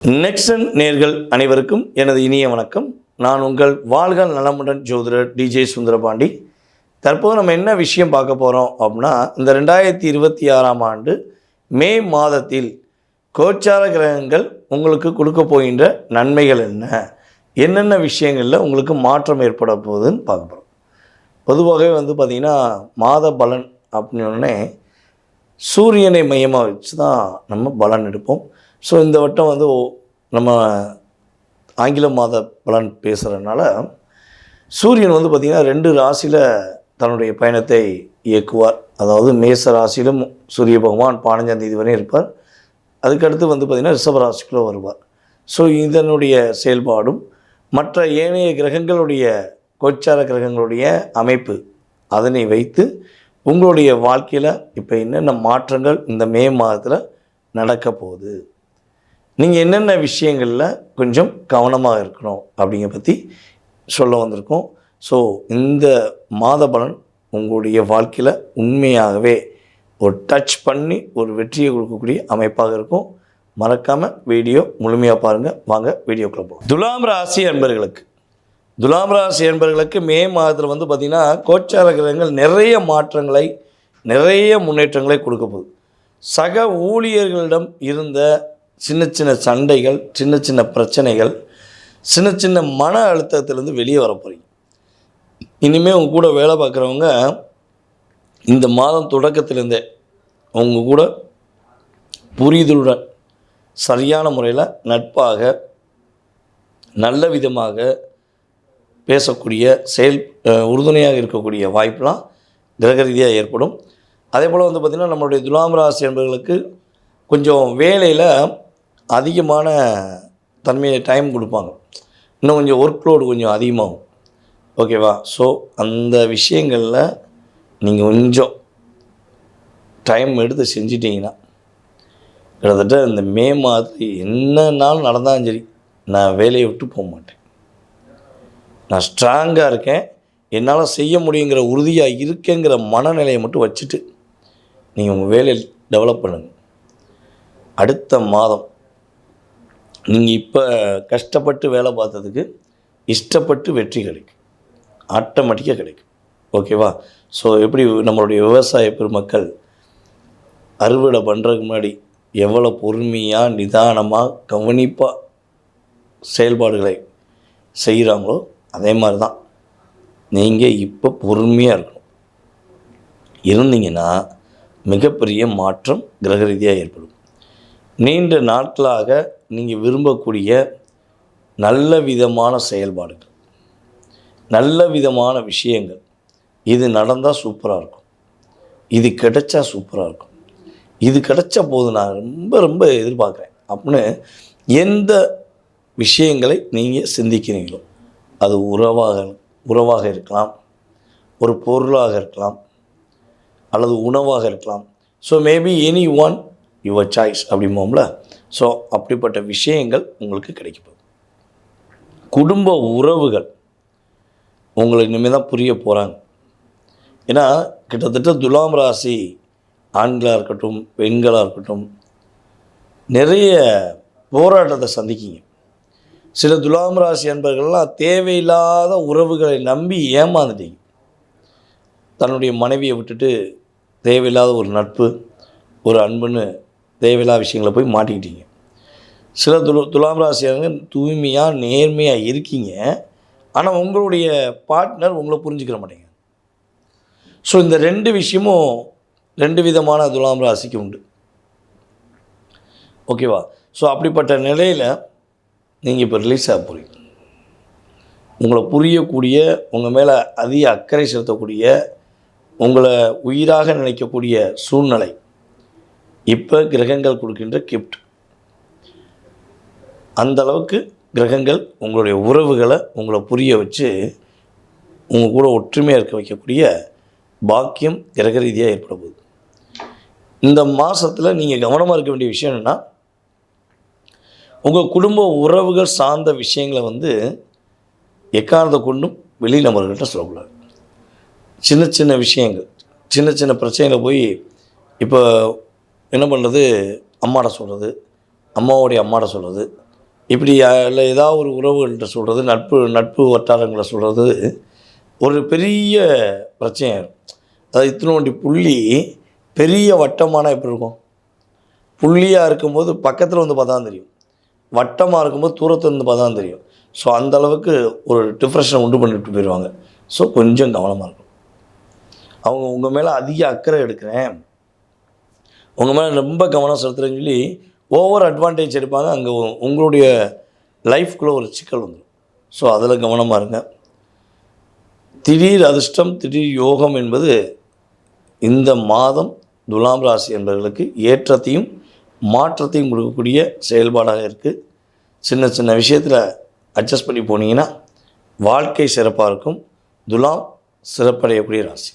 Nexon நேர்கள் அனைவருக்கும் எனது இனிய வணக்கம். நான் உங்கள் வாழ்க நலமுடன் ஜோதிடர் டிஜே சுந்தரபாண்டி. தற்போது நம்ம என்ன விஷயம் பார்க்க போகிறோம் அப்படின்னா, இந்த 2026ஆம் ஆண்டு மே மாதத்தில் கோச்சார கிரகங்கள் உங்களுக்கு கொடுக்க போகின்ற நன்மைகள் என்னென்ன விஷயங்களில் உங்களுக்கு மாற்றம் ஏற்பட போகுதுன்னு பார்க்க போகிறோம். பொதுவாகவே பார்த்திங்கன்னா மாத பலன் அப்படின்னே சூரியனை மையமாக வச்சு தான் நம்ம பலன் எடுப்போம். ஸோ இந்த வட்டம் நம்ம ஆங்கில மாத பலன் பேசுகிறதுனால சூரியன் பார்த்திங்கன்னா 2 ராசியில் தன்னுடைய பயணத்தை இயக்குவார். அதாவது மேச ராசியிலும் சூரிய பகவான் 15ஆம் தேதி வரை இருப்பார். அதுக்கடுத்து பார்த்திங்கன்னா ரிஷப ராசிக்குள்ளே வருவார். ஸோ இதனுடைய செயல்பாடும் மற்ற ஏனைய கிரகங்களுடைய கோச்சார கிரகங்களுடைய அமைப்பு அதனை வைத்து உங்களுடைய வாழ்க்கையில் இப்போ என்னென்ன மாற்றங்கள் இந்த மே மாதத்தில் நடக்க போகுது, நீங்கள் என்னென்ன விஷயங்களில் கொஞ்சம் கவனமாக இருக்கணும் அப்படிங்கிற பற்றி சொல்ல வந்திருக்கோம். ஸோ இந்த மாத பலன் உங்களுடைய வாழ்க்கையில் உண்மையாகவே ஒரு டச் பண்ணி ஒரு வெற்றியை கொடுக்கக்கூடிய அமைப்பாக இருக்கும். மறக்காமல் வீடியோ முழுமையாக பாருங்கள். வாங்க வீடியோக்குள்ளே போகும். துலாம் ராசி என்பர்களுக்கு மே மாதத்தில் பார்த்திங்கன்னா கோச்சார கிரகங்கள் நிறைய மாற்றங்களை நிறைய முன்னேற்றங்களை கொடுக்க போகுது. சக ஊழியர்களிடம் இருந்த சின்ன சின்ன சண்டைகள், சின்ன சின்ன பிரச்சனைகள், சின்ன சின்ன மன அழுத்தத்திலேருந்து வெளியே வர போகிறீங்க. இனிமேல் உங்கள் கூட வேலை பார்க்குறவங்க இந்த மாதம் தொடக்கத்திலேருந்தே உங்கள் கூட புரிதலுடன் சரியான முறையில் நட்பாக நல்ல விதமாக பேசக்கூடிய உறுதுணையாக இருக்கக்கூடிய வாய்ப்பெலாம் கிரக ரீதியாக ஏற்படும். அதே போல் பார்த்திங்கன்னா நம்மளுடைய துலாம் ராசி என்பவர்களுக்கு கொஞ்சம் வேலையில் அதிகமான தன்மையை டைம் கொடுப்பாங்க. இன்னும் கொஞ்சம் ஒர்க் லோடு கொஞ்சம் அதிகமாகும். ஓகேவா? ஸோ அந்த விஷயங்களில் நீங்கள் கொஞ்சம் டைம் எடுத்து செஞ்சிட்டிங்கன்னா கிட்டத்தட்ட இந்த மே மாதத்தில் என்ன நாள் நடந்தாலும் சரி, நான் வேலையை விட்டு போக மாட்டேன். நான் ஸ்ட்ராங்காக இருக்கேன், என்னால் செய்ய முடியுங்கிற உறுதியாக இருக்கேங்கிற மனநிலையை மட்டும் வச்சுட்டு நீங்கள் உங்கள் வேலையை டெவலப் பண்ணுங்கள். அடுத்த மாதம் நீங்கள் இப்போ கஷ்டப்பட்டு வேலை பார்த்ததுக்கு இஷ்டப்பட்டு வெற்றி கிடைக்கும், ஆட்டோமேட்டிக்காக கிடைக்கும். ஓகேவா? ஸோ எப்படி நம்மளுடைய விவசாய பெருமக்கள் அறுவடை பண்ணுறதுக்கு முன்னாடி எவ்வளோ பொறுமையாக நிதானமாக கவனிப்பாக செயல்பாடுகளை செய்கிறாங்களோ அதே மாதிரி தான் நீங்கள் இப்போ பொறுமையாக இருக்கணும். இருந்தீங்கன்னா மிகப்பெரிய மாற்றம் கிரக ரீதியாக ஏற்படும். நீண்ட நாட்களாக நீங்கள் விரும்பக்கூடிய நல்ல விதமான செயல்பாடுகள், நல்ல விதமான விஷயங்கள், இது நடந்தால் சூப்பராக இருக்கும், இது கிடைச்சா சூப்பராக இருக்கும், இது கிடைச்ச போது நான் ரொம்ப ரொம்ப எதிர்பார்க்குறேன் அப்படின்னு எந்த விஷயங்களை நீங்கள் சிந்திக்கிறீங்களோ, அது உறவாக இருக்கலாம், ஒரு பொருளாக இருக்கலாம், அல்லது உணவாக இருக்கலாம். So maybe any one your choice அப்படிம்போம்ல. ஸோ அப்படிப்பட்ட விஷயங்கள் உங்களுக்கு கிடைக்கும். குடும்ப உறவுகள் உங்களுக்கு இனிமேல் தான் புரிய போகிறாங்க. ஏன்னா கிட்டத்தட்ட துலாம் ராசி ஆண்களாக இருக்கட்டும் பெண்களாக இருக்கட்டும் நிறைய போராட்டத்தை சந்திக்கிங்க. சில துலாம் ராசி அன்பர்கள்லாம் தேவையில்லாத உறவுகளை நம்பி ஏமாந்துட்டீங்க. தன்னுடைய மனைவியை விட்டுட்டு தேவையில்லாத ஒரு நட்பு, ஒரு அன்புன்னு தேவையில்லாத விஷயங்களை போய் மாட்டிக்கிட்டீங்க. சில துலாம் ராசியாங்க தூய்மையாக நேர்மையாக இருக்கீங்க, ஆனால் உங்களுடைய பார்ட்னர் உங்களை புரிஞ்சுக்கிற மாட்டேங்க. ஸோ இந்த 2 விஷயமும் 2 விதமான துலாம் ராசிக்கு உண்டு. ஓகேவா? ஸோ அப்படிப்பட்ட நிலையில் நீங்கள் இப்போ ரிலீஸ் ஆக போகிறீங்க. உங்களை புரியக்கூடிய, உங்கள் மேலே அதிக அக்கறை செலுத்தக்கூடிய, உங்களை உயிராக நினைக்கக்கூடிய சூழ்நிலை இப்போ கிரகங்கள் கொடுக்கின்ற கிஃப்ட். அந்தளவுக்கு கிரகங்கள் உங்களுடைய உறவுகளை உங்களை புரிய வச்சு உங்கள் கூட ஒற்றுமையாக இருக்க வைக்கக்கூடிய பாக்கியம் கிரக ரீதியாக ஏற்பட போகுது. இந்த மாதத்தில் நீங்கள் கவனமாக இருக்க வேண்டிய விஷயம் என்னென்னா, உங்கள் குடும்ப உறவுகள் சார்ந்த விஷயங்களை எக்காரணத்தை கொண்டும் வெளி நபர்கள்ட்ட சொல்லக்கூடாது. சின்ன சின்ன விஷயங்கள், சின்ன சின்ன பிரச்சனைகளை போய் இப்போ என்ன பண்ணுறது, அம்மாட்ட சொல்கிறது, அம்மாவோடைய அம்மாட்ட சொல்கிறது, இப்படி இல்லை ஏதாவது ஒரு உறவுகள்கிட்ட சொல்கிறது, நட்பு வட்டாரங்களை சொல்கிறது ஒரு பெரிய பிரச்சனையாயிரும். அதாவது இத்தினோண்டி புள்ளி பெரிய வட்டமான எப்படி இருக்கும்? புள்ளியாக இருக்கும்போது பக்கத்தில் வந்து பார்த்தா தான் தெரியும், வட்டமாக இருக்கும்போது தூரத்தில் இருந்து பார்த்தா தான் தெரியும். ஸோ அந்தளவுக்கு ஒரு டிஃப்ரெஷனை உண்டு பண்ணிட்டு போயிடுவாங்க. ஸோ கொஞ்சம் கவனமாக இருக்கும். அவங்க உங்கள் மேலே அதிக அக்கறை எடுக்கிறேன், உங்கள் மேலே ரொம்ப கவனம் செலுத்துகிறேன்னு சொல்லி ஓவர் அட்வான்டேஜ் எடுப்பாங்க. அங்கே உங்களுடைய லைஃப்குள்ளே ஒரு சிக்கல் வந்துடும். ஸோ அதில் கவனமாக இருங்க. திடீர் அதிர்ஷ்டம், திடீர் யோகம் என்பது இந்த மாதம் துலாம் ராசி என்பவர்களுக்கு ஏற்றத்தையும் மாற்றத்தையும் கொடுக்கக்கூடிய செயல்பாடாக இருக்குது. சின்ன சின்ன விஷயத்தில் அட்ஜஸ்ட் பண்ணி போனீங்கன்னா வாழ்க்கை சிறப்பாக இருக்கும். துலாம் சிறப்படையக்கூடிய ராசி.